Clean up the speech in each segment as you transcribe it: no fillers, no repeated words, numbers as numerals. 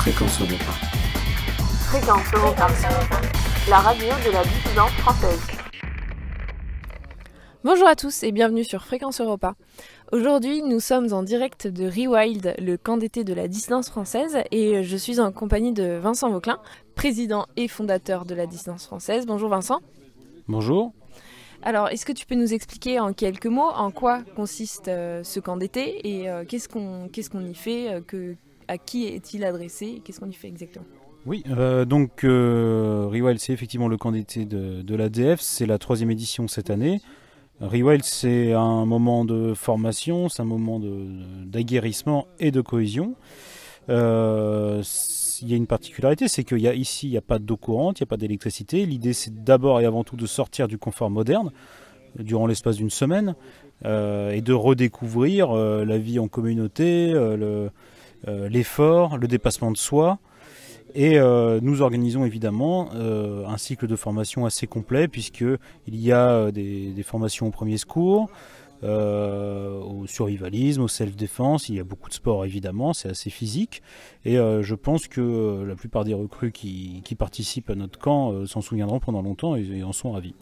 Fréquence Europa. Fréquence Europa, la radio de la dissidence française. Bonjour à tous et bienvenue sur Fréquence Europa. Aujourd'hui, nous sommes en direct de Rewild, le camp d'été de la dissidence française, et je suis en compagnie de Vincent Vauclin, président et fondateur de la dissidence française. Bonjour Vincent. Bonjour. Alors, est-ce que tu peux nous expliquer en quelques mots en quoi consiste ce camp d'été et qu'est-ce qu'on y fait, à qui est-il adressé, qu'est-ce qu'on y fait exactement ? Oui, donc Rewild, c'est effectivement le camp d'été de l'ADF, c'est la 3e édition cette année. Rewild, c'est un moment de formation, c'est un moment d'aguerrissement et de cohésion. Il y a une particularité, c'est qu'ici, il n'y a pas d'eau courante, il n'y a pas d'électricité. L'idée, c'est d'abord et avant tout de sortir du confort moderne durant l'espace d'une semaine et de redécouvrir la vie en communauté, l'effort, le dépassement de soi. Et nous organisons évidemment un cycle de formation assez complet puisqu'il y a des formations au premier secours, au survivalisme, au self-défense, il y a beaucoup de sport évidemment, c'est assez physique. Et je pense que la plupart des recrues qui participent à notre camp s'en souviendront pendant longtemps et en sont ravis.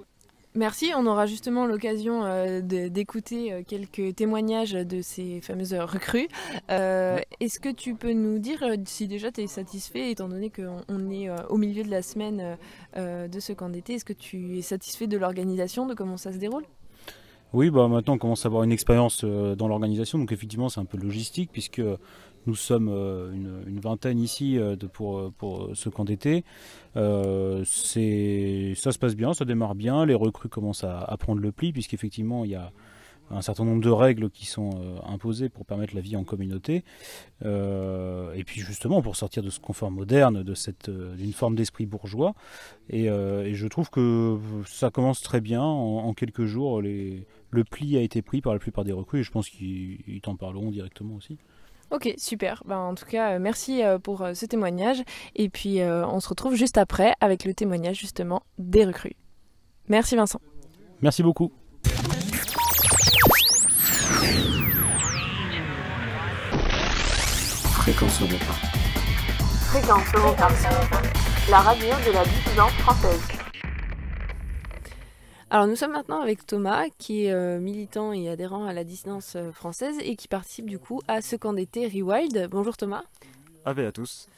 Merci, on aura justement l'occasion d'écouter quelques témoignages de ces fameuses recrues. Est-ce que tu peux nous dire si déjà tu es satisfait, étant donné qu'on est au milieu de la semaine de ce camp d'été, est-ce que tu es satisfait de l'organisation, de comment ça se déroule ? Oui, maintenant on commence à avoir une expérience dans l'organisation, donc effectivement c'est un peu logistique puisque nous sommes une vingtaine ici pour ce camp d'été. Ça se passe bien, ça démarre bien, les recrues commencent à prendre le pli puisqu'effectivement il y a un certain nombre de règles qui sont imposées pour permettre la vie en communauté. Et puis justement pour sortir de ce confort moderne, d'une forme d'esprit bourgeois. Et je trouve que ça commence très bien. En quelques jours, le pli a été pris par la plupart des recrues et je pense qu'ils t'en parleront directement aussi. Ok, super. En tout cas, merci pour ce témoignage. Et puis, on se retrouve juste après avec le témoignage justement des recrues. Merci Vincent. Merci beaucoup. Fréquence Europa. Fréquence Europa, la radio de la dissidence française. Alors nous sommes maintenant avec Thomas qui est militant et adhérent à la dissidence française et qui participe du coup à ce camp d'été Rewild. Bonjour Thomas. Ave à tous.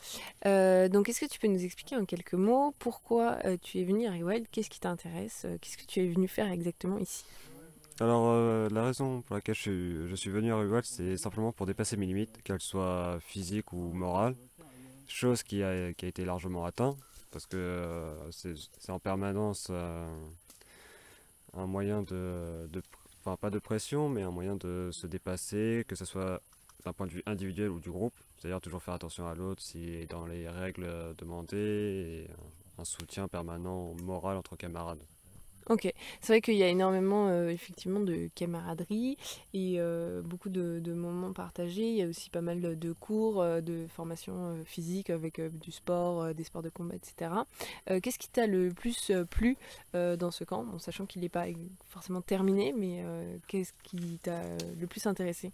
Donc est-ce que tu peux nous expliquer en quelques mots pourquoi tu es venu à Rewild ? Qu'est-ce qui t'intéresse ? Qu'est-ce que tu es venu faire exactement ici ? Alors la raison pour laquelle je suis venu à Rewild, c'est simplement pour dépasser mes limites, qu'elles soient physiques ou morales, chose qui a été largement atteinte, parce que c'est en permanence un moyen enfin pas de pression, mais un moyen de se dépasser, que ce soit d'un point de vue individuel ou du groupe, c'est-à-dire toujours faire attention à l'autre s'il est dans les règles demandées, et un soutien permanent moral entre camarades. Ok, c'est vrai qu'il y a énormément effectivement de camaraderie et beaucoup de moments partagés. Il y a aussi pas mal de cours, de formation physique avec du sport, des sports de combat, etc. Qu'est-ce qui t'a le plus plu dans ce camp, sachant qu'il n'est pas forcément terminé, mais qu'est-ce qui t'a le plus intéressé ?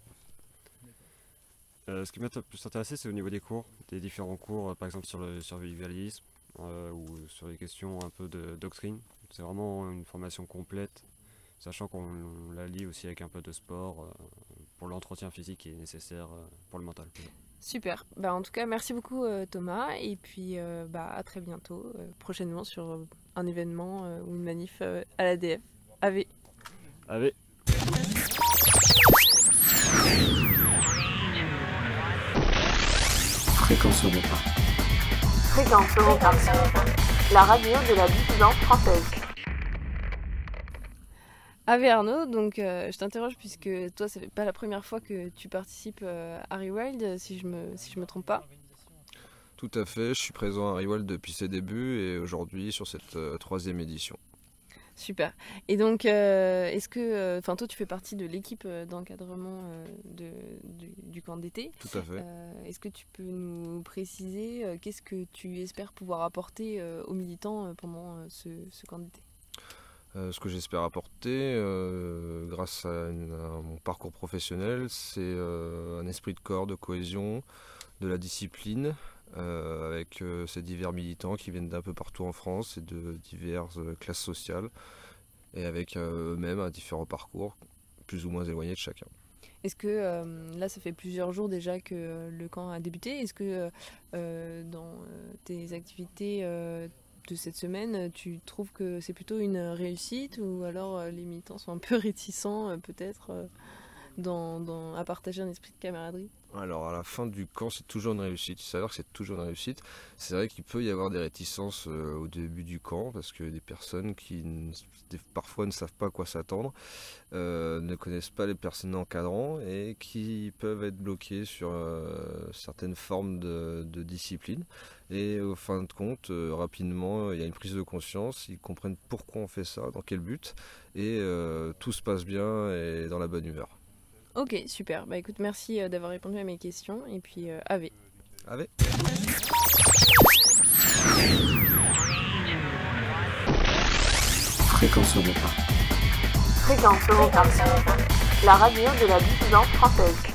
Ce qui m'a le plus intéressé, c'est au niveau des cours, des différents cours, par exemple sur le survivalisme ou sur les questions un peu de doctrine. C'est vraiment une formation complète, sachant qu'on la lie aussi avec un peu de sport pour l'entretien physique qui est nécessaire pour le mental. Super. En tout cas, merci beaucoup Thomas. Et puis à très bientôt, prochainement sur un événement ou une manif à l'ADF. Ave. Ave. Fréquence Europa. Fréquence Europa, la radio de la dissidence française. Ave Arnaud, donc je t'interroge puisque toi, ça fait pas la première fois que tu participes à Rewild, si je me trompe pas. Tout à fait, je suis présent à Rewild depuis ses débuts et aujourd'hui sur cette 3e édition. Super. Et donc, est-ce que, toi, tu fais partie de l'équipe d'encadrement du camp d'été. Tout à fait. Est-ce que tu peux nous préciser qu'est-ce que tu espères pouvoir apporter aux militants pendant ce camp d'été ? Ce que j'espère apporter, grâce à mon parcours professionnel, c'est un esprit de corps, de cohésion, de la discipline, avec ces divers militants qui viennent d'un peu partout en France et de diverses classes sociales, et avec eux-mêmes un différent parcours, plus ou moins éloigné de chacun. Est-ce que là, ça fait plusieurs jours déjà que le camp a débuté. Est-ce que dans tes activités de cette semaine, tu trouves que c'est plutôt une réussite, ou alors les militants sont un peu réticents peut-être à partager un esprit de camaraderie? Alors à la fin du camp, c'est toujours une réussite. Il s'avère que c'est toujours une réussite. C'est vrai qu'il peut y avoir des réticences au début du camp, parce que des personnes qui parfois ne savent pas à quoi s'attendre, ne connaissent pas les personnes encadrants et qui peuvent être bloquées sur certaines formes de discipline. Et au fin de compte, rapidement, il y a une prise de conscience, ils comprennent pourquoi on fait ça, dans quel but, et tout se passe bien et dans la bonne humeur. Ok, super. Bah écoute, merci d'avoir répondu à mes questions, et puis Ave. Ave. Fréquence Europa. Fréquence Europa. La radio de la dissidence française.